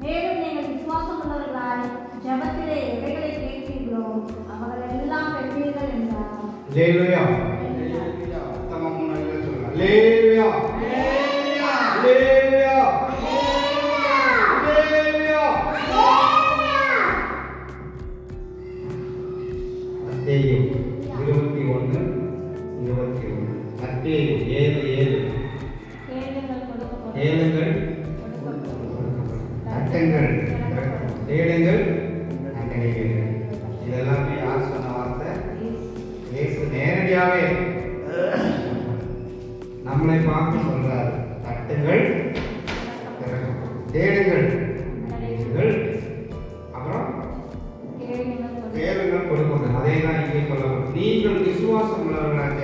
மேலும் நீங்கள் விசுவாசம் உள்ளவர்களாய் ஜெபத்திலே எவைகளை கேட்பீர்களோ அவர்கள் எல்லாம் பெறுவீர்கள் என்றார். அல்லேலூயா. தம்ம முன்னாடி சொல்லுங்க. அல்லேலூயா. அல்லேலூயா. அல்லேலூயா. அல்லேலூயா. மத்தேயு 21:21. மத்தேயு 7:7. கேளுங்கள் தட்டுங்கள், தேடுங்கள் அடைவீர்கள். இதெல்லாமே யார் சொன்ன வார்த்தை? இயேசு நேரடியாவே நம்மளை பார்த்து சொல்றாரு. தட்டுங்கள், தேடுங்கள், அப்புறம் கேளுங்கள் கொடுக்கணும். அதே தான் இங்கே சொல்லணும். நீங்கள் விசுவாசம் உள்ளவர்களாக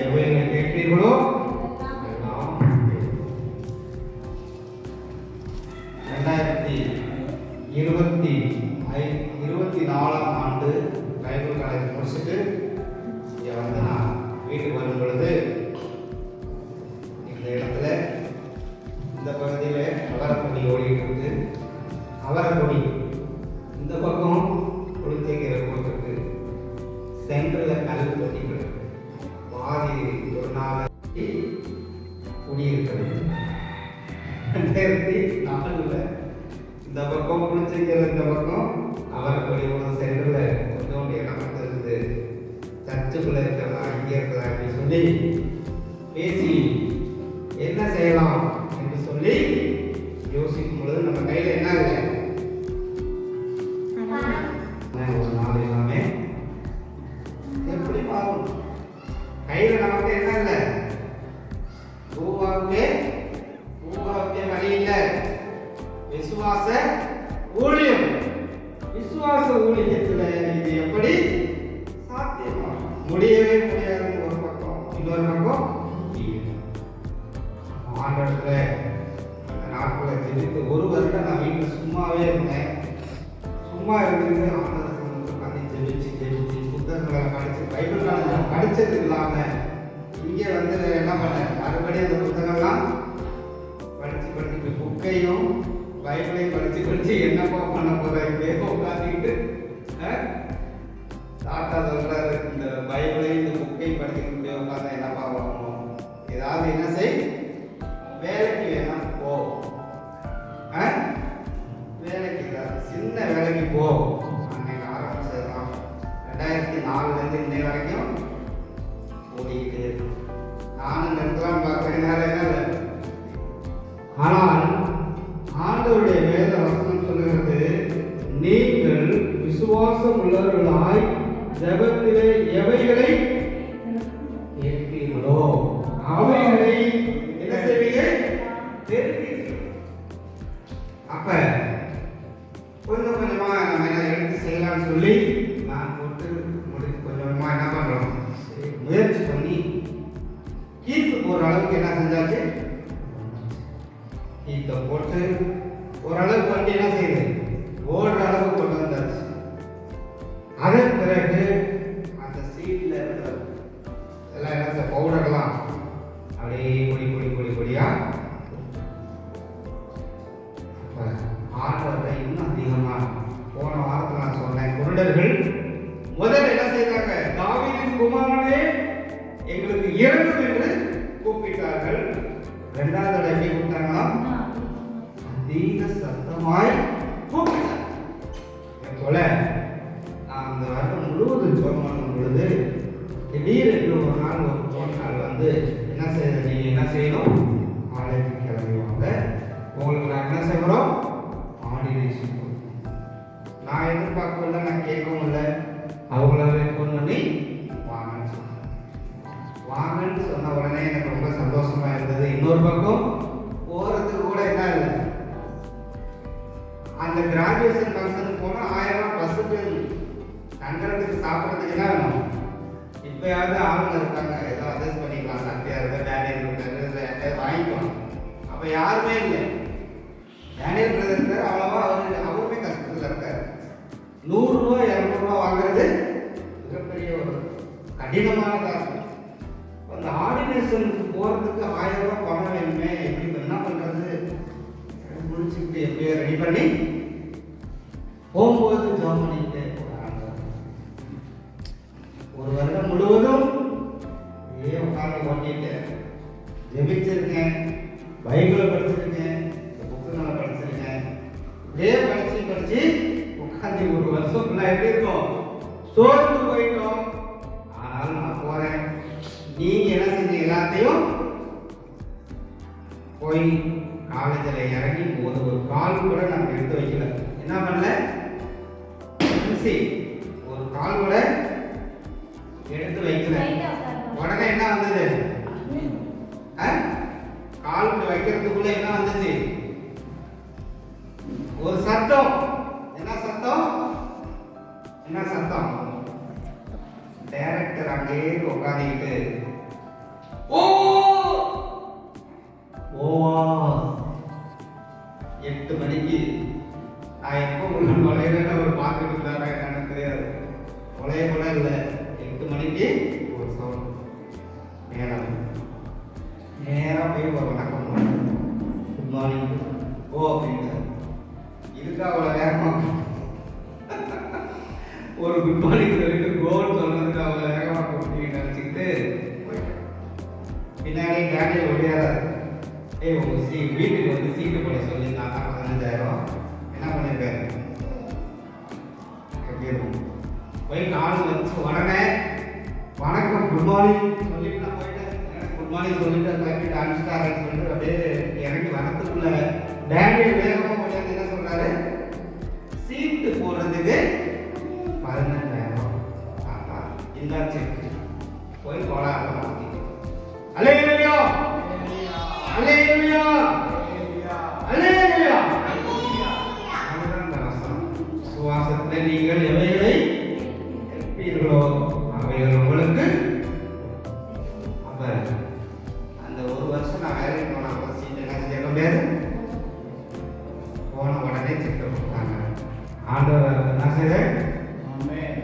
எவைகளை கேட்பீர்களோ 2024ஆம் ஆண்டு பைபிள் காலேஜ் முடிச்சுட்டு இங்கே வந்து நான் வீட்டுக்கு வரும் பொழுது இந்த இடத்துல இந்த பகுதியில் அவரைக்கொடி ஓடிட்டு இருக்கு. அவரைக்கொடி இந்த பக்கம் குளிர்த்தீக்கிற போட்டுருக்கு. சென்டரில் கல் கொட்டிட்டு பாதி ஒரு நாள் குடியிருக்கிறது. 2004 இந்த பக்கம் குளிர்ச்சிக்கிற இந்த பக்கம் அவரைக்கொடி ஒரு சென்டரில் கொஞ்சோண்டு இடம் இருக்குது. சர்ச்சுக்குள்ள இருக்கிறதா இங்கே இருக்கிறதா அப்படின்னு சொல்லி பேசி என்ன செய்யலாம் என்று சொல்லி யோசிக்கும் பொழுது நம்ம கையில் என்ன இல்லை? ஒரு நாள் எல்லாமே எப்படி மாறும்? கையில் நமக்கு என்ன இல்லை? பூவாவுக்கே வழி இல்லை. விசுவாச ஊழியம். விசுவாச ஊழியத்தில் இது எப்படி சாத்தியமா? முடியவே முடியாது. ஒரு பக்கம், இன்னொரு பக்கம் ஆண்டவர்ல அந்த நாட்களை தெரிவித்து ஒரு வருடம் நான் வீட்டில் சும்மாவே இருந்தேன். சும்மா இருந்து ஆண்டவர்கள் உட்காந்து ஜெபிச்சு புத்தகங்களை படித்து பைபிள் காலேஜ் படித்தது இல்லாமல் இங்கே வந்து என்ன பண்ணேன்? மறுபடியும் அந்த புத்தகம்லாம் படித்து புக்கையும் பைபிளையும் படித்து என்னப்பா பண்ண போகிறேன்? இப்படியே உட்காந்துக்கிட்டு தாத்தா சொல்கிறாரு, இந்த பைபிளையும் இந்த புக்கையும் படிச்சுக்கிட்டே உட்காந்தா என்னப்பா பண்ணணும்? ஏதாவது என்ன செய், வேலைக்கு வேணா போ, வேலைக்கு சின்ன வேலைக்கு போ. அன்னைக்கு ஆரம்பிச்சதுதான் 2004 இன்னை வரைக்கும் ஓடிக்கிட்டே இருக்கு. நானும் நிறுத்தலாம் பார்க்குறேன், என்ன இல்லை. ஆனால் ஆண்டவருடைய வேத வசனம் சொல்லுகிறது, நீங்கள் விசுவாசம் உள்ளவர்களாய் ஜெபத்திலே எவைகளை கேட்பீர்களோ அவைகளை என்ன செய்வீங்க? தெரிவிப்பீர்கள். அப்ப கொஞ்சம் கொஞ்சமா நம்ம என்ன எடுத்து செய்யலாம்னு சொல்லி நான் போட்டு முடிச்சு கொஞ்சம் கொஞ்சமா என்ன பண்றோம்? முயற்சி பண்ணி கீழ்த்து போற அளவுக்கு என்ன செஞ்சாச்சு? கீழ்த்த போட்டு ஓரளவுக்கு வண்டி என்ன செய்யுது? ஓடுற அளவுக்கு கொண்டு வந்தாச்சு. அதன் பிறகு அந்த சீட்ல இருக்கிற எல்லாம் என்ன பவுடர்லாம் அப்படியே பொடியா ஆடுறத இன்னும் அதிகமா. போன வாரத்தில் நான் சொன்னேன், குருடர்கள் முதல்ல என்ன செய்தாங்க? தாவீதின் குமாரனே எங்களுக்கு இறங்கும் என்று கூப்பிட்டார்கள். இரண்டாவது தடவை எப்படி கூப்பிட்டாங்களா? அதிக சத்தமாய் கூப்பிட்டாங்க. போல நான் அந்த வருடம் முழுவதும் ஜெபம் பண்ணும் பொழுது திடீரென்று ஒரு நாள் ஒரு போன் நாள் வந்து என்ன செய்யணும்? நீங்க என்ன செய்யணும்? ஆலயத்துக்கு கிளம்புவாங்க. உங்களுக்கு நான் என்ன செய்யணும்? ஆடினேஷன். நான் எதிர்பார்க்கல, நான் கேட்கவும் இல்லை. அவங்களாவே ஃபோன் பண்ணி வாங்கன்னு சொன்ன உடனே எனக்கு ரொம்ப சந்தோஷமா இருந்தது. இன்னொரு பக்கம் போறதுக்கு கூட என்ன இல்லை. அந்த கிராஜுவேஷன் ஃபங்க்ஷனுக்கு போனால் 1000 ரூபாய் பஸ்ஸுக்கு தங்குறதுக்கு சாப்பிட்றதுக்கு என்ன வேணும்? இப்போயாவது ஆளுங்க இருக்காங்க, ஏதோ அட்ஜஸ்ட் பண்ணிக்கலாம். சட்டையாக இருக்க டேனியல் இருக்காரு, வாங்கிக்கலாம். அப்போ யாருமே இல்லை. டேனியல் பிரதர் இருக்கார், அவ்வளோவா அவருமே கஷ்டத்தில் இருக்கார். 100 ரூபா 200 ரூபா வாங்குறது மிகப்பெரிய ஒரு கடினமானதாக இருக்கும். அந்த ஆர்டினேஷனுக்கு போகிறதுக்கு 1000 ரூபா பணம் வேணுமே, எப்படி என்ன பண்ணுறது? முடிச்சுக்கிட்டு எப்படி வண்டியை ரெடி பண்ணி போகும்போது ஜாம் பண்ணிட்டு போறாங்க. ஒரு வருடம் முழுவதும் இதே உட்கார்ந்து ஓட்டிட்டு ஜெபிச்சிருக்கேன், பைபிளை படிச்சிருக்கேன், இந்த புக்குங்களை படிச்சிருக்கேன். இதே படிச்சு உட்காந்து ஒரு வருஷம் ஃபுல்லாக எப்படி இருக்கும், சோர்ந்து போயிட்டோம். ஆனாலும் நான் போறேன். நீங்க என்ன செஞ்சீங்க, எல்லாத்தையும் போய் காலேஜில் இறங்கி ஒரு கால் கூட நான் எடுத்து வைக்கல. என்ன பண்ணல, ஒரு கால் கூட எடுத்து வைக்கல. உடனே என்ன வந்தது, காலுக்கு வைக்கிறதுக்குள்ள என்ன வந்துச்சு, ஒரு சத்தம். என்ன சத்தம், என்ன சத்தம்? டைரக்டர் அங்கேயே உட்காந்துக்கிட்டு ஓ ஓவா 8 மணிக்கு நான் எப்போ உள்ள நுழையில ஒரு பார்த்துட்டு இருந்தாரா என்னன்னு தெரியாது. நுழைய கூட இல்லை. 8 மணிக்கு ஒரு சவுண்ட். நேராக போய் ஒரு வணக்கம், குட் மார்னிங் ஓ அப்படின்ட்டு. இதுக்கு அவ்வளோ வேகமாக ஒரு குட் மார்னிங் சொல்லிட்டு கோன்னு சொன்னதுக்கு அவ்வளோ வேகமாக கொடுத்தீங்கன்னு நினச்சிக்கிட்டு போயிட்டேன். பின்னாடி டேனியல் ஒடியாராரு. உங்க வீட்டுக்கு வந்து சீட்டு போட சொல்லி நான் 15,000 என்ன பண்ணிருக்காரு, எப்படி இருக்கும்? போய் கால் வச்சு உடனே வணக்கம் குட் மார்னிங் சொல்லிட்டு நான் போயிட்டேன். குட் மார்னிங் சொல்லிட்டு கிளம்பி டான்ஸ்டாரன்னு சொல்லிட்டு அப்படியே இறங்கி வரத்துக்குள்ள டேனியல் வேகமாக போய் என்ன சொல்றாரு, சீட்டு போடுறதுக்கு 15,000 இந்த செக் போய் கோலாக மாற்றி. அல்லேலூயா அல்லேலூயா அல்லேலூயா. சுவாசத்தில் நீங்கள் எவைகளை கேட்பீர்களோ அவைகள் உங்களுக்கு. அப்ப அந்த ஒரு வருஷம் நான் வேலைக்கு போன அப்புறம் சீட் என்ன செய்ய முடியாது. போன உடனே செக் கொடுத்தாங்க. ஆண்டவர் என்ன செய்தார்,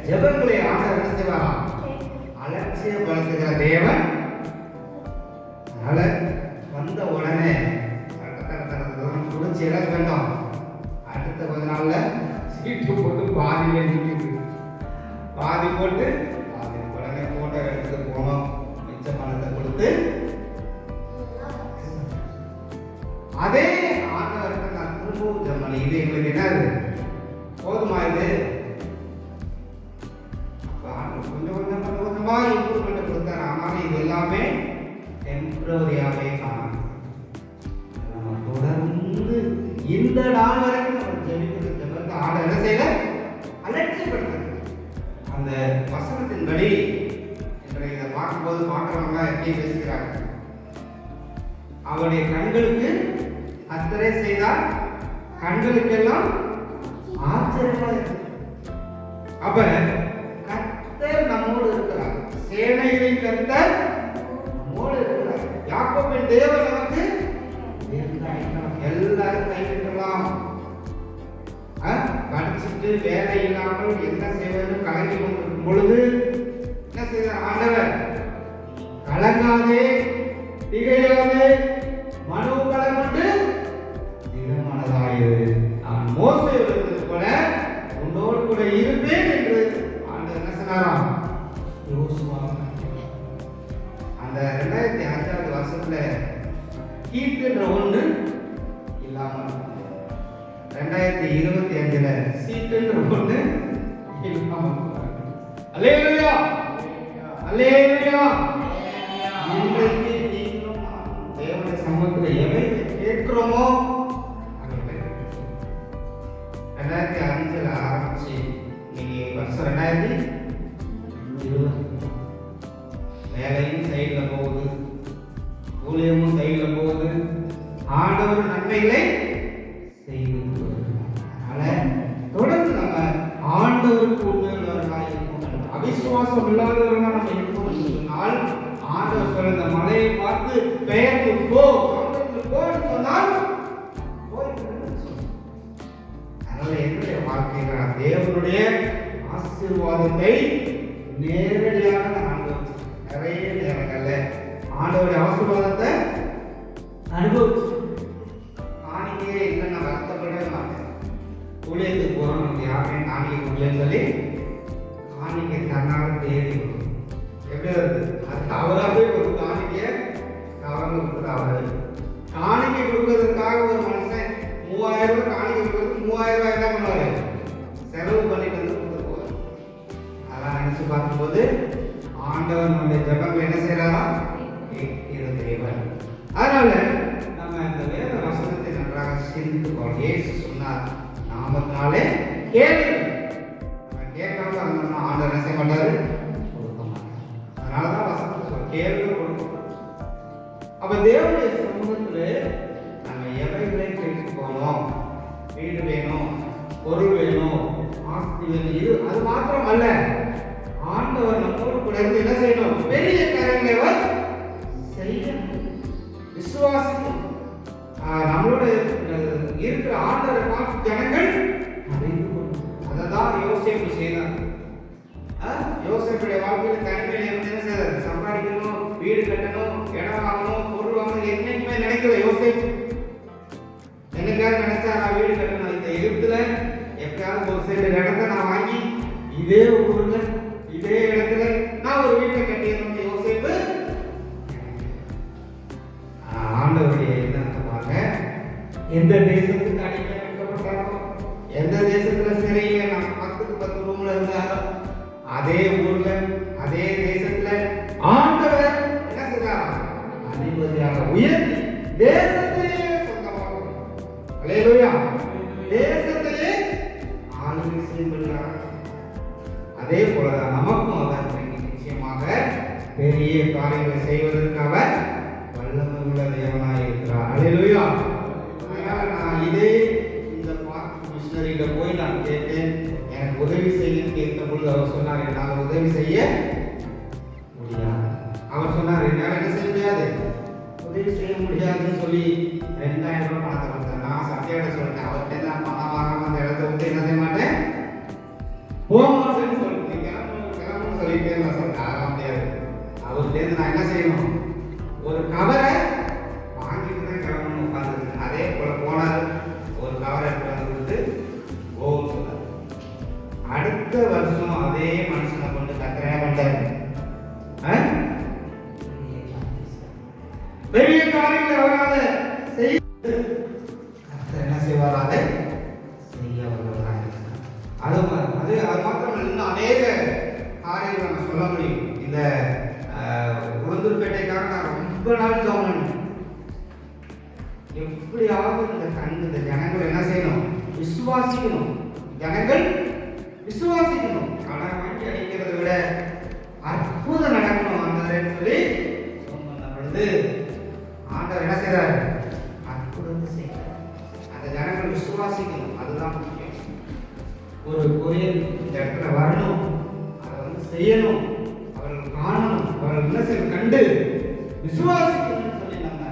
ஜெபங்களை ஆண்டவர் என்ன செய்வாரா, அலட்சியப்படுத்துகிற தேவன். அதனால வந்த உடனே குடிச்சு இழக்க வேண்டாம். அடுத்த கொஞ்ச நாள்ல சீட்டு போட்டு பாதியில நிற்குது. பாதி போட்டு பாதி உடனே போட்டோ எடுத்து போனோம். மிச்ச பணத்தை கொடுத்து அதே ஆண்டவருக்கு நான் திரும்பவும் ஜெபம். இது எங்களுக்கு என்ன போதுமா, இது கொஞ்சம் கொஞ்சமா இம்ப்ரூவ்மெண்ட் கொடுத்தாரு. ஆனாலும் இது எல்லாமே டெம்பரரியாவே காணும். நம்ம தொடர்ந்து இந்த நாள் வரைக்கும் நம்ம ஜெபிக்கிறது ஆண்டவர் என்ன செய்யல, அலட்சியப்படுத்துறது. அந்த வசனத்தின்படி இன்றைய இதை பார்க்கும்போது பார்க்கிறவங்க எப்படி பேசுகிறாங்க, அவருடைய கண்களுக்கு அத்தனை செய்தால் கண்களுக்கெல்லாம் ஆச்சரியமா இருக்கு. அப்ப கர்த்தர் நம்மோடு இருக்கிறார். சேனைகளின் கர்த்தர் நம்மோடு இருக்கிறார். யாக்கோபின் தேவன் நமக்கு எல்லாரும் கைவிட்டலாம். படிச்சுட்டு வேலை இல்லாமல் என்ன செய்வது கலங்கி கொண்டிருக்கும் பொழுது என்ன செய்தார் ஆண்டவர், கலங்காதே திகையாதே மனோபலப்பட்டு திடமனதாயிரு, நான் மோசேயுடன் கூட உன்னோடு கூட இருப்பேன் என்று ஆண்டவர் என்ன சொன்னாராம் யோசுவா. அந்த 2005 வருஷத்துல கீட்டுன்ற ஒன்று இல்லாமல் 2025 சீட்டுன்ற ஒன்று இல்லாமல். அல்லேலூயா அல்லேலூயா. இன்றைக்கு நீங்களும் தேவனுடைய சமூகத்தில் எவை கேட்கிறோமோ 2005 ஆரம்பிச்சு நீங்க வருஷம் 2020 வேலையும் சைடில் போகுது, ஊழியமும் சைடில் போகுது, ஆண்டவர் நன்மைகளை செய்து. அதனால தொடர்ந்து நம்ம ஆண்டவருக்கு உண்மையுள்ளவர்களாக இருக்கணும். அவிசுவாசம் இல்லாதவர்களாக நம்ம இருக்கணும்னு சொன்னால் ஆண்டவர் சொல்ற இந்த மலையை பார்த்து பெயர்ந்து போன்னு சொன்னால் அதனால என்னுடைய வாழ்க்கையில தேவனுடைய ஆசீர்வாதத்தை நேரடியாக நான் அனுபவிச்சேன். நிறைய நேரங்கள்ல ஆண்டவருடைய ஆசீர்வாதத்தை அனுபவிச்சு காணிக்கையே இல்லைன்னா வருத்தப்பட ஊழியத்துக்கு போகிறோம், நமக்கு யாருமே காணிக்கை கொடுக்கலன்னு சொல்லி காணிக்கை தன்னால தேடி வரும். எப்படி வருது? அது அவராகவே ஒரு காணிக்கையை கவர்ந்து கொடுக்குறது. அவர் காணிக்கை கொடுக்கறதுக்காக ஒரு மனுஷன் 3000 ரூபாய் காணிக்கை கொடுக்கறதுக்கு 3000 ரூபாய் என்ன பண்ணுவாரு? செலவு பண்ணிட்டு வந்து கொடுத்து போவார். அதெல்லாம் நினைச்சு பார்க்கும்போது ஆண்டவர் நம்முடைய ஜெபங்களை என்ன செய்யறாரா? தேவன். அதனால நம்ம இந்த வேத வசனத்தை நன்றாக சிந்தித்து கொள்ளும். இயேசு சொன்னார், நாமத்தினாலே கேளுங்கள். கேட்காம இருந்தோம்னா ஆண்டவர் என்ன செய்ய மாட்டாரு? கொடுக்க மாட்டார். அதனாலதான் வசனத்தை சொல்ல கேள்வி கொடுக்கணும். அப்ப தேவனுடைய சமூகத்துல நம்ம எவைகளை கேட்டு போனோம்? வீடு வேணும், பொருள் வேணும், ஆஸ்தி வேணும், இது அது மாத்திரம் அல்ல. ஆண்டவர் நம்மோடு கூட இருந்து என்ன செய்யணும்? பெரிய காரியங்களை அவர் செய்யணும். விசுவாசிக்கணும். நம்மளோட இருக்கிற ஆண்டவரை பார்த்து ஜனங்கள் அறிந்து கொள்ளணும். அதான் யோசேப்பு செய்தார். யோசேப்புடைய வாழ்க்கையில் தனிமையில இருந்து என்ன செய்தார்? சம்பாதிக்கணும், வீடு கட்டணும், இடம் வாங்கணும், பொருள் வாங்கணும், என்னைக்குமே நினைக்கல யோசேப்பு. என்னைக்காவது நினைச்சா நான் வீடு கட்டணும், இந்த எகிப்துல எப்பயாவது ஒரு சில இடத்தை நான் வாங்கி இதே ஊர்ல இதே இடத்துல நான் ஒரு வீட்டை கட்டிடணும் யோசேப்பு. ஆண்டவருடைய எண்ணத்தமாக எந்த தேசத்துக்கு அடிமை வைக்கப்பட்டாரோ, எந்த தேசத்துல சிறையில நம்ம 10 ரூம்ல இருந்தாரோ, அதே ஊர்ல அதே தேசத்துல ஆண்டவர் என்ன செய்தார்? அதிபதியாக உயர்த்தி தேசத்தையே சொந்தமாக, அல்லேலூயா, தேசத்தையே ஆளுகை செய்கிறார். அதே போலதான் நமக்கும் அவர் நிச்சயமாக பெரிய காரியங்களை செய்வதற்கு அவர் வல்லமை உள்ள தேவனாய் இருக்கிறார். அல்லேலூயா. அதனால நான் இதே இந்த மிஷனரியில போய் நான் கேட்டேன், எனக்கு உதவி செய்ய கேட்ட பொழுது அவர் சொன்னார், என்னால் உதவி செய்ய முடியாது. அவர் சொன்னார், என்னால் என்ன செய்ய முடியாது? உதவி செய்ய முடியாதுன்னு சொல்லி 2000 ரூபாய் பணத்தை கொடுத்தார். நான் சத்தியாட்ட சொல்லிட்டேன், அவர்கிட்ட நான் பணம் வாங்காம அந்த இடத்த விட்டு என்ன செய்ய மாட்டேன், போக மாட்டேன்னு சொல்லிட்டு கிளம்புன்னு சொல்லிட்டே நான் சொல்லிட்டேன். ஆக முடியாது. அவர்கிட்ட நான் என்ன செய்யணும்? ஒரு கவரை வாங்கிட்டு தான் கிளம்பணும் உட்காந்து. அதே போல போனார், ஒரு கவரை எடுத்து கொடுத்து போகும் சொன்னார். அடுத்த வருஷம் அதே மனுஷனை கொண்டு கத்திரையா பண்ணாரு. பெரிய காரியங்களை அவராத செய்ய கத்திர என்ன செய்வாராத செய்ய வல்லவராக. அது மாத்திரம் இன்னும் அநேக காரியங்களை நம்ம சொல்ல முடியும். இந்த உளுந்தூர்பேட்டைக்காக நான் ரொம்ப நாள் ஜெபம், எப்படியாவது இந்த ஜனங்கள் என்ன செய்யணும்? விசுவாசிக்கணும். ஜனங்கள் விசுவாசிக்கணும். கடன் வாங்கி அடிக்கிறத விட அற்புதம் நடக்கணும் ஆண்டவரேன்னு சொல்லி சொன்ன பொழுது ஆண்டவர் என்ன செய்றாரு? அற்புதத்தை செய்கிறார். அந்த ஜனங்கள் விசுவாசிக்கணும். அதுதான் முக்கியம். ஒரு கோயில் இந்த இடத்துல வரணும், அதை வந்து செய்யணும், அவர்கள் காணணும், அவர்கள் என்ன செய்ய கண்டு விசுவாசிக்கணும்னு சொல்லி நம்ம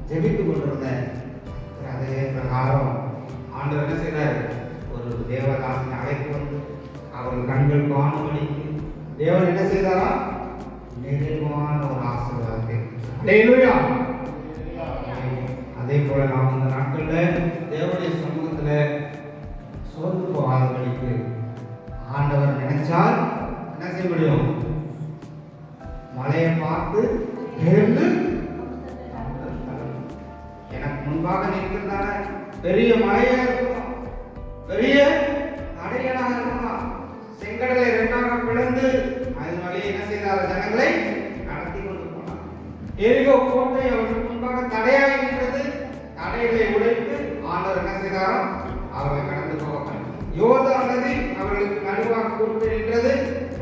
ஜெபித்து கொண்டிருந்த அதே பிரகாரம் ஆண்டவர் என்ன செய்றார்? ஒரு தேவதாசனை அழைத்து வந்து அவர்கள் கண்கள் காணும்படிக்கு தேவன் என்ன செய்தாரா? நிறைவான ஒரு ஆசீர்வாதத்தை. அல்லேலூயா. அதே போல நாம் இந்த நாட்களில் தேவனுடைய சமூகத்துல சோர்ந்து போகாதபடிக்கு ஆண்டவர் நினைச்சால் என்ன செய்ய முடியும்? மலையை பார்த்து எழுந்து எனக்கு முன்பாக நிற்கிறதான பெரிய மலையா இருக்கணும், பெரிய தடையனாக இருக்கணும், செங்கடலை 2ஆக பிளந்து அதன் வழியை என்ன செய்தார்? ஜனங்களை நடத்தி கொண்டு போனார். எரிகோ கோட்டை அவருக்கு முன்பாக தடையாக நின்றது. தடைகளை உடைத்து ஆண்டவர் என்ன செய்தாரோ அவர்களை கடந்து போவார்கள். யோர்தான் நதி அவர்களுக்கு நடுவாக கூட்டு நின்றது.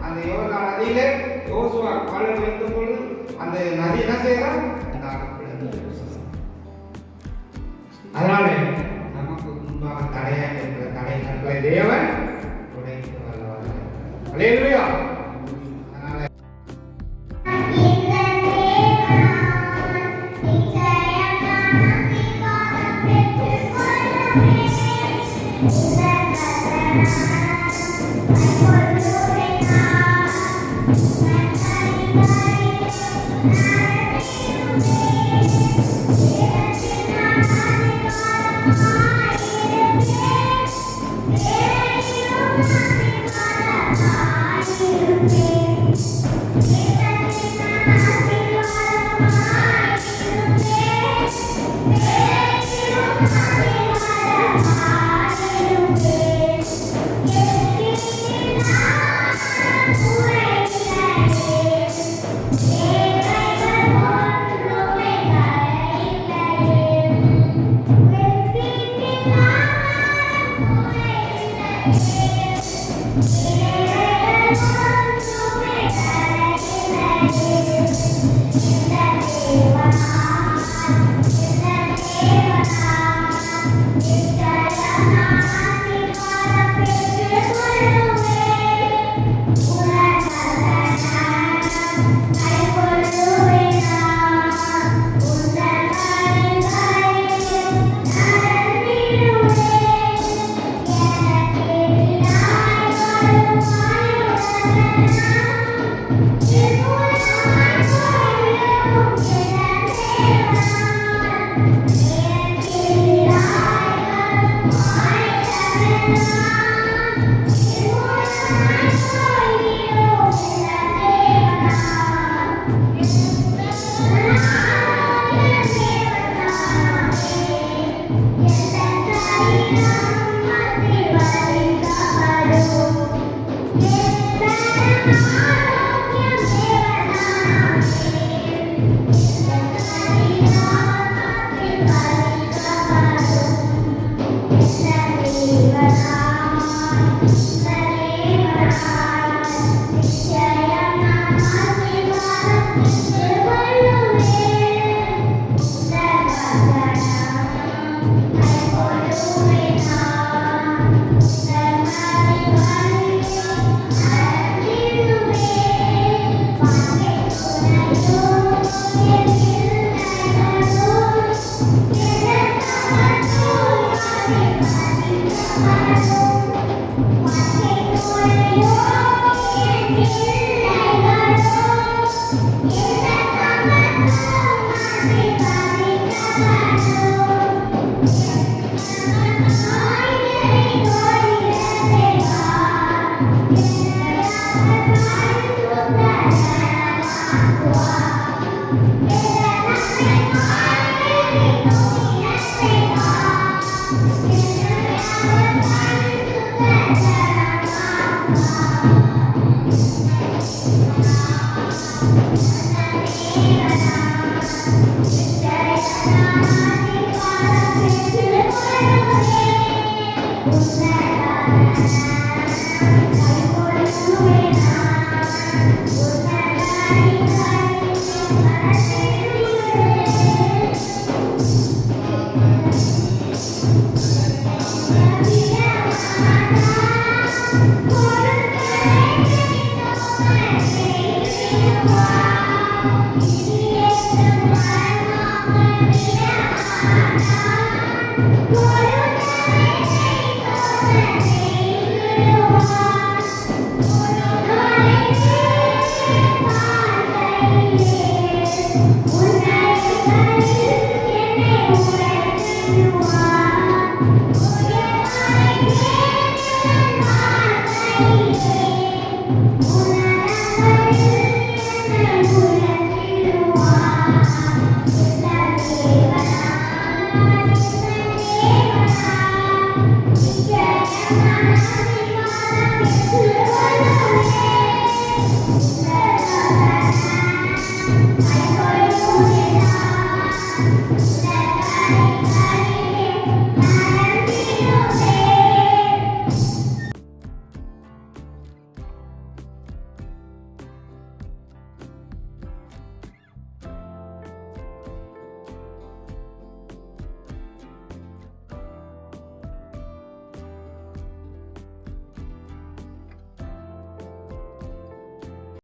அந்த யோர்தான் நதியிலே யோசுவா காலை வைத்த பொழுது அந்த நதி என்ன செய்யலாம்? அதனால நமக்கு முன்பாக தடையாக இருக்கிற தடைகளை தேவன் உடைத்து வல்லவர். அல்லேலூயா. Wow.